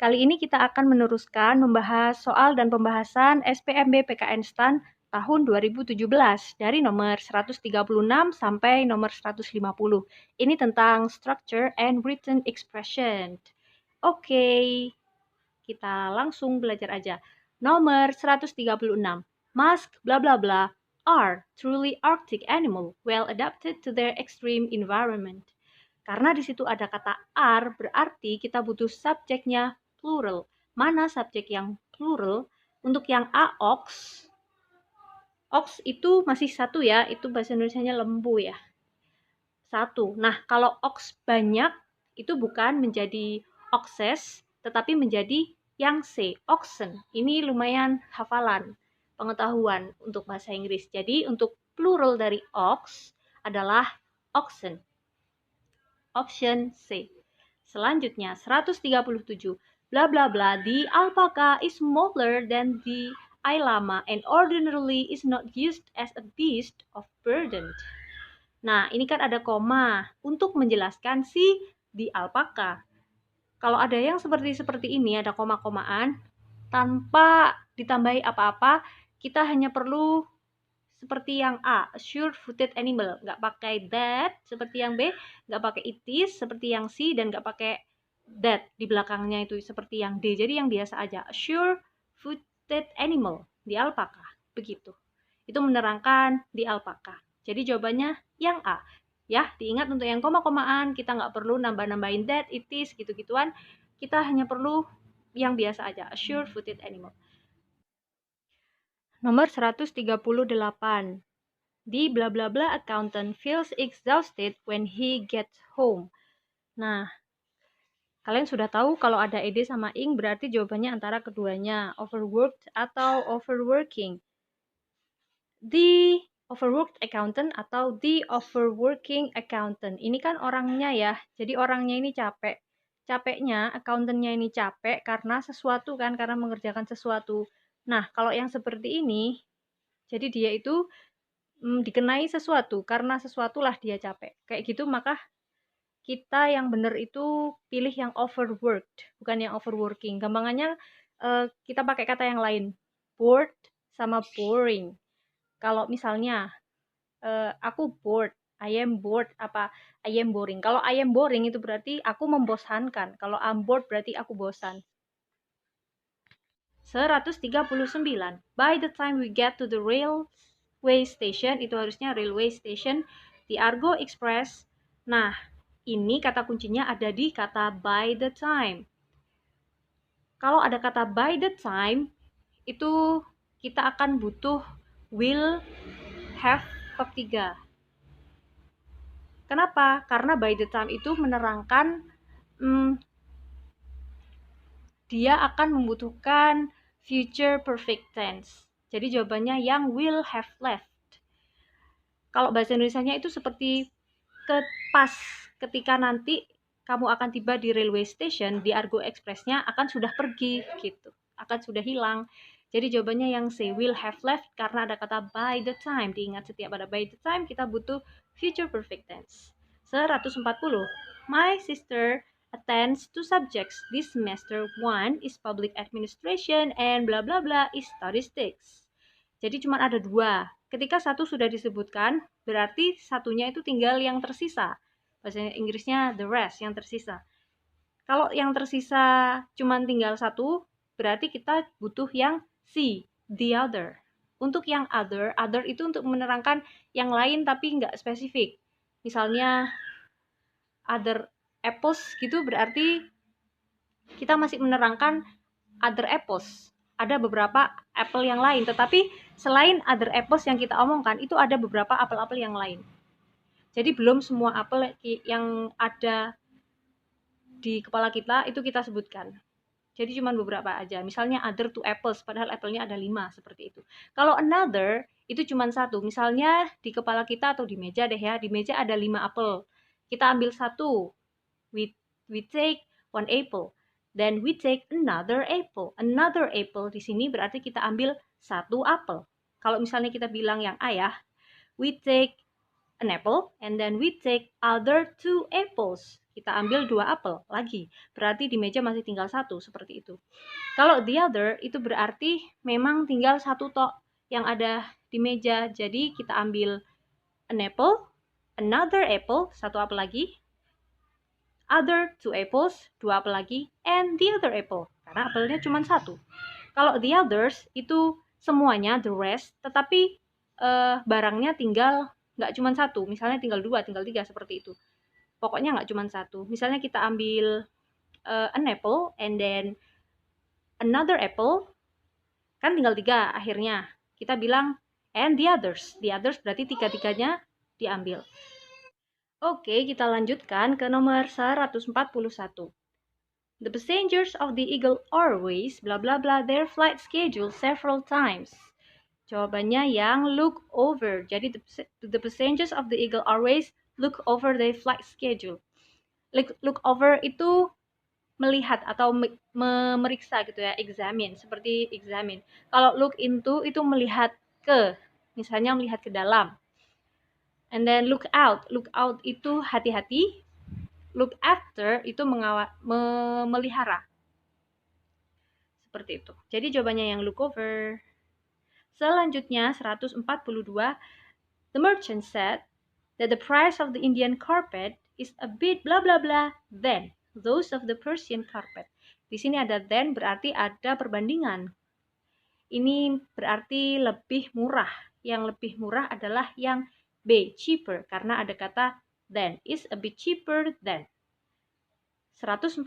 Kali ini kita akan meneruskan membahas soal dan pembahasan SPMB PKN STAN tahun 2017 dari nomor 136 sampai nomor 150. Ini tentang structure and written expression. Oke, kita langsung belajar aja. Nomor 136. Musk bla bla bla are truly arctic animal well adapted to their extreme environment. Karena di situ ada kata are, berarti kita butuh subjeknya plural. Mana subjek yang plural? Untuk yang a, ox. Ox itu masih satu ya, itu bahasa Indonesianya lembu ya. Satu. Nah, kalau ox banyak, itu bukan menjadi oxes, tetapi menjadi yang C, oxen. Ini lumayan hafalan, pengetahuan untuk bahasa Inggris. Jadi, untuk plural dari ox adalah oxen. Option C. Selanjutnya 137. Bla bla bla, the alpaca is smaller than the llama and ordinarily is not used as a beast of burden. Nah, ini kan ada koma untuk menjelaskan si the alpaca. Kalau ada yang seperti ini, ada koma-komaan, tanpa ditambahi apa-apa, kita hanya perlu seperti yang A, sure-footed animal, nggak pakai that, seperti yang B, nggak pakai it is, seperti yang C, dan nggak pakai that di belakangnya itu seperti yang D. Jadi yang biasa aja, sure-footed animal, di alpaka, begitu. Itu menerangkan di alpaka. Jadi jawabannya yang A. Ya, diingat untuk yang koma-komaan, kita nggak perlu nambah-nambahin that, it is, gitu-gituan. Kita hanya perlu yang biasa aja, sure-footed animal. Nomor 138. The bla bla bla accountant feels exhausted when he gets home. Nah, kalian sudah tahu kalau ada ed sama ing berarti jawabannya antara keduanya, overworked atau overworking. The overworked accountant atau the overworking accountant. Ini kan orangnya ya. Jadi orangnya ini capek. Capeknya, accountantnya ini capek karena sesuatu kan, karena mengerjakan sesuatu. Nah, kalau yang seperti ini, jadi dia itu dikenai sesuatu, karena sesuatulah dia capek. Kayak gitu, maka kita yang benar itu pilih yang overworked, bukan yang overworking. Gampangannya kita pakai kata yang lain, bored sama boring. Kalau misalnya aku bored, I am bored, apa I am boring. Kalau I am boring itu berarti aku membosankan. Kalau I'm bored berarti aku bosan. 139. By the time we get to the railway station, itu harusnya railway station, the Argo Express. Nah, ini kata kuncinya ada di kata by the time. Kalau ada kata by the time, itu kita akan butuh will, have, verb 3. Kenapa? Karena by the time itu menerangkan dia akan membutuhkan future perfect tense. Jadi jawabannya yang will have left. Kalau bahasa Indonesianya itu seperti pas ketika nanti kamu akan tiba di railway station, di Argo Express-nya akan sudah pergi gitu, akan sudah hilang. Jadi jawabannya yang C, will have left, karena ada kata by the time. Diingat setiap ada by the time kita butuh future perfect tense. 140. My sister attends two subjects this semester. One is public administration and bla bla bla is statistics. Jadi cuma ada dua. Ketika satu sudah disebutkan, berarti satunya itu tinggal yang tersisa. Bahasa Inggrisnya the rest, yang tersisa. Kalau yang tersisa cuma tinggal satu, berarti kita butuh yang C, the other. Untuk yang other itu untuk menerangkan yang lain tapi nggak spesifik. Misalnya other apples gitu, berarti kita masih menerangkan other apples. Ada beberapa apple yang lain, tetapi selain other apples yang kita omongkan, itu ada beberapa apel-apel yang lain. Jadi belum semua apel yang ada di kepala kita itu kita sebutkan. Jadi cuma beberapa aja. Misalnya other two apples, padahal apelnya ada 5, seperti itu. Kalau another, itu cuma satu. Misalnya di kepala kita atau di meja deh ya, di meja ada 5 apel. Kita ambil satu. We take one apple. Then we take another apple. Another apple di sini berarti kita ambil satu apel. Kalau misalnya kita bilang yang A ya, we take an apple, and then we take other 2 apples. Kita ambil 2 apel lagi. Berarti di meja masih tinggal 1, seperti itu. Kalau the other, itu berarti memang tinggal 1 tok yang ada di meja. Jadi kita ambil an apple, another apple, 1 apel lagi, other 2 apples, 2 apel lagi, and the other apple, karena apelnya cuma 1. Kalau the others, itu semuanya, the rest, tetapi barangnya tinggal nggak cuma 1, misalnya tinggal 2, tinggal 3, seperti itu. Pokoknya nggak cuma 1. Misalnya kita ambil an apple, and then another apple, kan tinggal 3 akhirnya. Kita bilang, and the others. The others berarti 3-3-nya diambil. Oke, kita lanjutkan ke nomor 141. The passengers of the Eagle Airways, bla bla bla, their flight schedule several times. Jawabannya yang look over. Jadi the passengers of the Eagle Airways look over their flight schedule. Look over itu melihat atau memeriksa gitu ya, examine, seperti examine. Kalau look into itu melihat ke, misalnya melihat ke dalam. And then look out itu hati-hati. Look after itu memelihara. Seperti itu. Jadi jawabannya yang look over. Selanjutnya 142. The merchant said that the price of the Indian carpet is a bit bla bla bla than those of the Persian carpet. Di sini ada than berarti ada perbandingan. Ini berarti lebih murah. Yang lebih murah adalah yang B, cheaper, karena ada kata than, is a bit cheaper than. 143.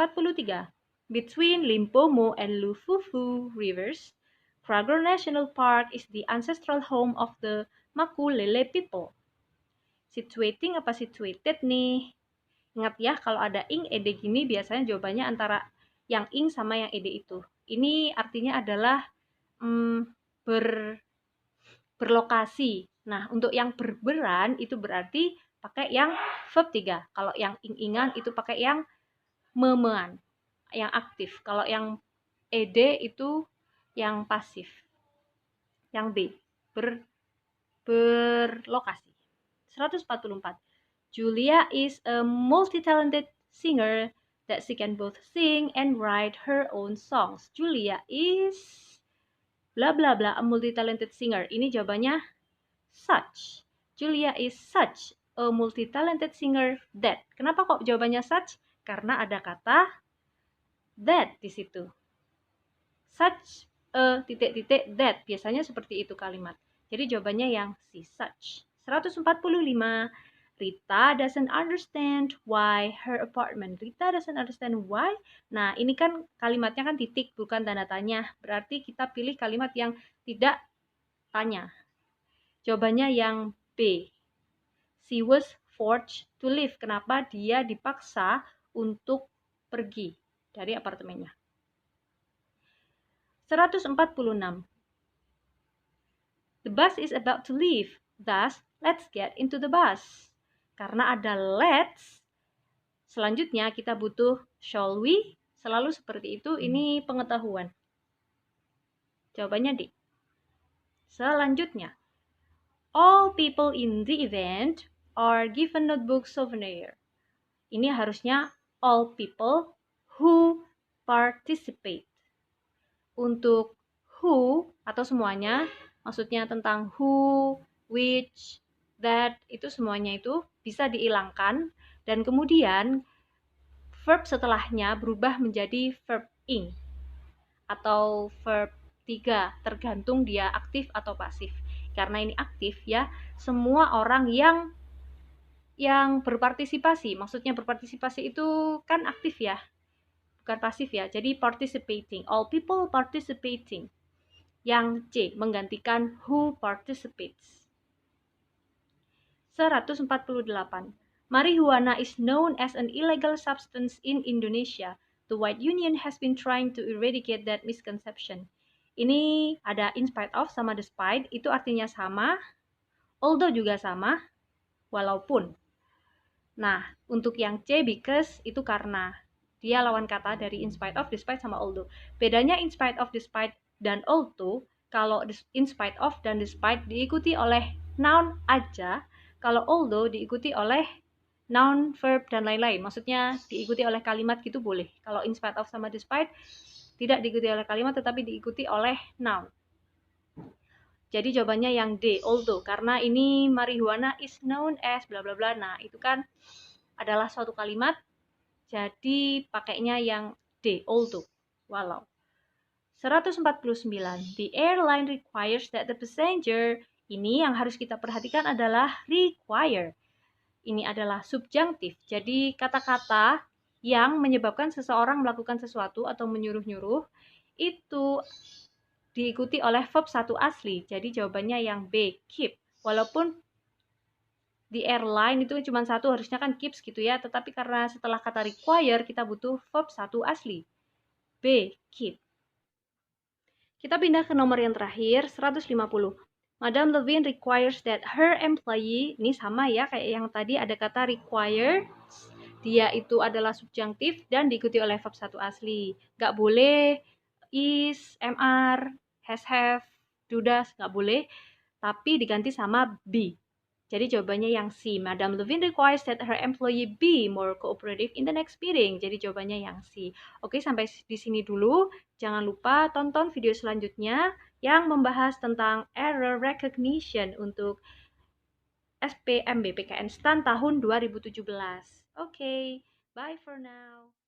Between Limpopo and Lufufu rivers, Kragor National Park is the ancestral home of the Makulele people. Situating apa situated nih? Ingat ya, kalau ada ing, ed gini biasanya jawabannya antara yang ing sama yang ed itu. Ini artinya adalah berlokasi. Nah, untuk yang berberan itu berarti pakai yang verb 3. Kalau yang ing-ingan itu pakai yang memean, yang aktif. Kalau yang ed itu yang pasif. Yang B, berlokasi. 144. Julia is a multi-talented singer that she can both sing and write her own songs. Julia is bla bla bla, a multi-talented singer. Ini jawabannya such. Julia is such a multi-talented singer that. Kenapa kok jawabannya such? Karena ada kata that di situ. Such a titik-titik that. Biasanya seperti itu kalimat. Jadi jawabannya yang si such. 145. Rita doesn't understand why her apartment. Rita doesn't understand why. Nah, ini kan kalimatnya kan titik, bukan tanda tanya. Berarti kita pilih kalimat yang tidak tanya. Jawabannya yang B. She was forced to leave. Kenapa? Dia dipaksa untuk pergi dari apartemennya. 146. The bus is about to leave. Thus, let's get into the bus. Karena ada let's, selanjutnya kita butuh shall we. Selalu seperti itu, ini pengetahuan. Jawabannya D. Selanjutnya, all people in the event are given notebook souvenir. Ini harusnya all people who participate. Untuk who atau semuanya, maksudnya tentang who, which, that, itu semuanya itu bisa dihilangkan dan kemudian verb setelahnya berubah menjadi verb ing atau verb 3, tergantung dia aktif atau pasif. Karena ini aktif ya, semua orang yang berpartisipasi, maksudnya berpartisipasi itu kan aktif ya, bukan pasif ya. Jadi participating, all people participating. Yang C menggantikan who participates. 148. Marijuana is known as an illegal substance in Indonesia. The White Union has been trying to eradicate that misconception. Ini ada in spite of sama despite, itu artinya sama, although juga sama, walaupun. Nah, untuk yang C, because, itu karena. Dia lawan kata dari in spite of, despite, sama although. Bedanya in spite of, despite, dan although, kalau in spite of dan despite diikuti oleh noun aja, Kalau although diikuti oleh noun, verb, dan lain-lain. Maksudnya diikuti oleh kalimat gitu boleh. Kalau in spite of sama despite tidak diikuti oleh kalimat tetapi diikuti oleh noun. Jadi jawabannya yang D, although. Karena ini marijuana is known as bla bla bla. Nah, itu kan adalah suatu kalimat, jadi pakainya yang D, although. Walau. 149. The airline requires that the passenger. Ini yang harus kita perhatikan adalah require. Ini adalah subjunctif. Jadi kata-kata yang menyebabkan seseorang melakukan sesuatu atau menyuruh-nyuruh itu diikuti oleh verb satu asli. Jadi jawabannya yang B, keep. Walaupun di airline itu cuma satu, harusnya kan keeps gitu ya. Tetapi karena setelah kata require kita butuh verb satu asli. B, keep. Kita pindah ke nomor yang terakhir, 150. Madame Levine requires that her employee, ini sama ya kayak yang tadi ada kata require, dia itu adalah subjunktif dan diikuti oleh verb satu asli. Gak boleh is, MR, has have, do does, gak boleh, tapi diganti sama be. Jadi jawabannya yang C. Madame Levine requires that her employee be more cooperative in the next meeting. Jadi jawabannya yang C. Oke, sampai di sini dulu. Jangan lupa tonton video selanjutnya yang membahas tentang error recognition untuk SPMB PKN STAN tahun 2017. Oke, bye for now.